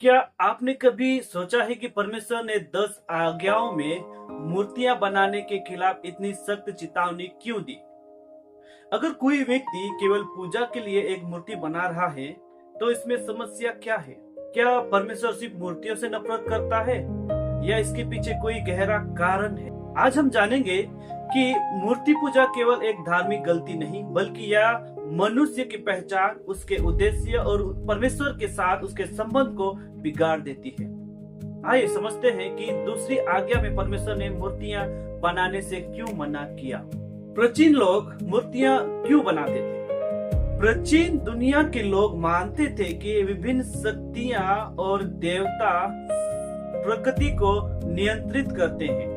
क्या आपने कभी सोचा है कि परमेश्वर ने 10 आज्ञाओं में मूर्तियां बनाने के खिलाफ इतनी सख्त चेतावनी क्यों दी? अगर कोई व्यक्ति केवल पूजा के लिए एक मूर्ति बना रहा है, तो इसमें समस्या क्या है? क्या परमेश्वर सिर्फ मूर्तियों से नफरत करता है या इसके पीछे कोई गहरा कारण है? आज हम जानेंगे कि मूर्ति पूजा केवल एक धार्मिक गलती नहीं, बल्कि यह मनुष्य की पहचान, उसके उद्देश्य और परमेश्वर के साथ उसके संबंध को बिगाड़ देती है। आइए समझते हैं कि दूसरी आज्ञा में परमेश्वर ने मूर्तियां बनाने से क्यों मना किया। प्राचीन लोग मूर्तियां क्यों बनाते थे? प्राचीन दुनिया के लोग मानते थे कि विभिन्न शक्तियां और देवता प्रकृति को नियंत्रित करते हैं।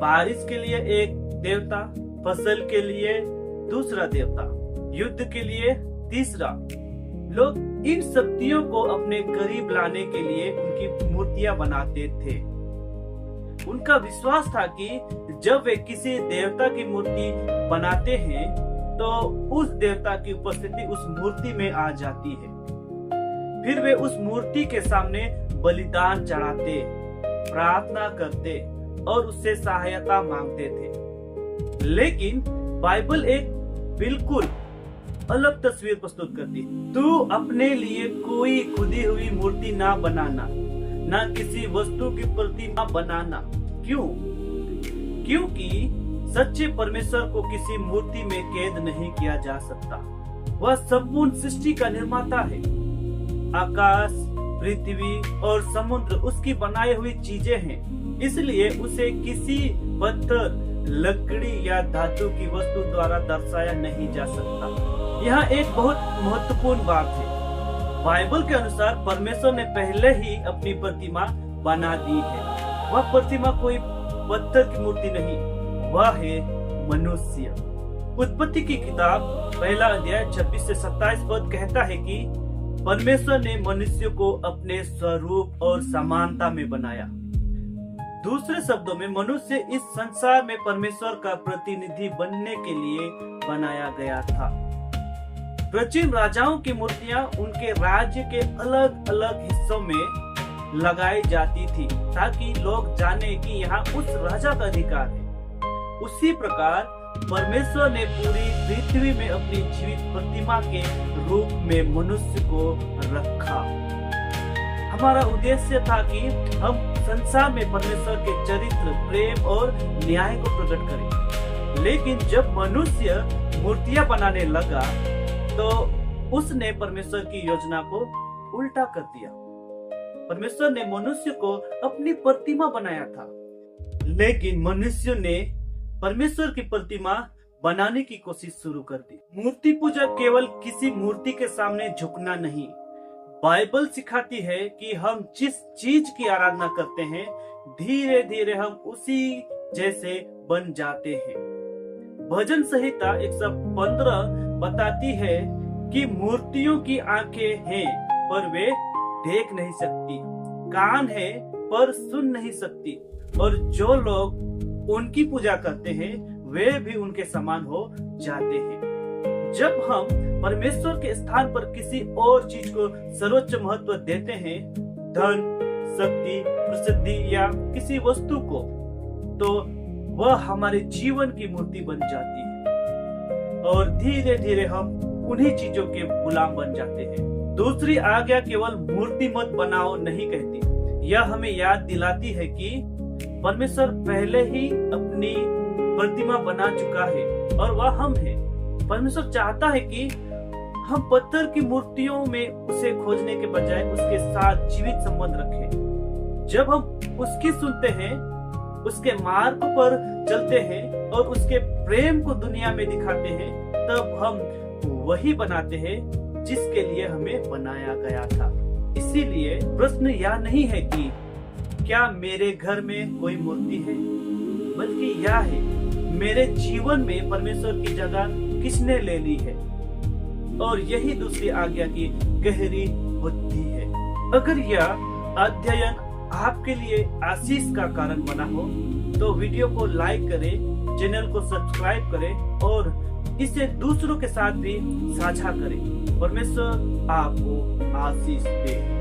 बारिश के लिए एक देवता, फसल के लिए दूसरा देवता, युद्ध के लिए तीसरा। लोग इन शक्तियों को अपने करीब लाने के लिए उनकी मूर्तियां बनाते थे। उनका विश्वास था कि जब वे किसी देवता की मूर्ति बनाते हैं तो उस देवता की उपस्थिति उस मूर्ति में आ जाती है। फिर वे उस मूर्ति के सामने बलिदान चढ़ाते, प्रार्थना करते और उससे सहायता मांगते थे। लेकिन बाइबल एक बिल्कुल अलग तस्वीर प्रस्तुत करती है। तू अपने लिए कोई खुदी हुई मूर्ति ना बनाना, ना किसी वस्तु की प्रतिमा बनाना। क्यों? क्योंकि सच्चे परमेश्वर को किसी मूर्ति में कैद नहीं किया जा सकता। वह संपूर्ण सृष्टि का निर्माता है। आकाश, पृथ्वी और समुद्र उसकी बनाई हुई चीजें हैं। इसलिए उसे किसी पत्थर, लकड़ी या धातु की वस्तु द्वारा दर्शाया नहीं जा सकता। यहाँ एक बहुत महत्वपूर्ण बात है। बाइबल के अनुसार परमेश्वर ने पहले ही अपनी प्रतिमा बना दी है। वह प्रतिमा कोई पत्थर की मूर्ति नहीं, वह है मनुष्य। उत्पत्ति की किताब 1 अध्याय 26 से 27 पद कहता है कि परमेश्वर ने मनुष्य को अपने स्वरूप और समानता में बनाया। दूसरे शब्दों में मनुष्य इस संसार में परमेश्वर का प्रतिनिधि बनने के लिए बनाया गया था। प्राचीन राजाओं की मूर्तियां उनके राज्य के अलग अलग हिस्सों में लगाई जाती थी ताकि लोग जाने कि यहाँ उस राजा का अधिकार है। उसी प्रकार परमेश्वर ने पूरी पृथ्वी में अपनी जीवित प्रतिमा के रूप में मनुष्य को रखा। हमारा उद्देश्य था कि हम संसार में परमेश्वर के चरित्र, प्रेम और न्याय को प्रकट करें। लेकिन जब मनुष्य मूर्तियां बनाने लगा तो उसने परमेश्वर की योजना को उल्टा कर दिया। परमेश्वर ने मनुष्य को अपनी प्रतिमा बनाया था, लेकिन मनुष्य ने परमेश्वर की प्रतिमा बनाने की कोशिश शुरू कर दी। मूर्ति पूजा केवल किसी मूर्ति के सामने झुकना नहीं, बाइबल सिखाती है कि हम जिस चीज की आराधना करते हैं, धीरे धीरे हम उसी जैसे बन जाते हैं। भजन संहिता 115 बताती है कि मूर्तियों की आंखें हैं पर वे देख नहीं सकती, कान है पर सुन नहीं सकती, और जो लोग उनकी पूजा करते हैं वे भी उनके समान हो जाते हैं। जब हम परमेश्वर के स्थान पर किसी और चीज को सर्वोच्च महत्व देते हैं, धन, शक्ति, प्रसिद्धि या किसी वस्तु को, तो वह हमारे जीवन की मूर्ति बन जाती है और धीरे धीरे हम उन्हीं चीजों के गुलाम बन जाते हैं। दूसरी आज्ञा केवल मूर्ति मत बनाओ नहीं कहती, यह हमें याद दिलाती है कि परमेश्वर पहले ही अपनी प्रतिमा बना चुका है और वह हम है। परमेश्वर चाहता है कि हम पत्थर की मूर्तियों में उसे खोजने के बजाय उसके साथ जीवित संबंध रखें। जब हम उसकी सुनते हैं, उसके मार्ग पर चलते हैं और उसके प्रेम को दुनिया में दिखाते हैं, तब हम वही बनाते हैं जिसके लिए हमें बनाया गया था। इसीलिए प्रश्न यह नहीं है कि क्या मेरे घर में कोई मूर्ति है, बल्कि यह है मेरे जीवन में परमेश्वर की जगह किसने ले ली है। और यही दूसरी आज्ञा की गहरी बुद्धि है। अगर यह अध्ययन आपके लिए आशीष का कारण बना हो तो वीडियो को लाइक करें, चैनल को सब्सक्राइब करें और इसे दूसरों के साथ भी साझा करें। परमेश्वर आपको आशीष दे।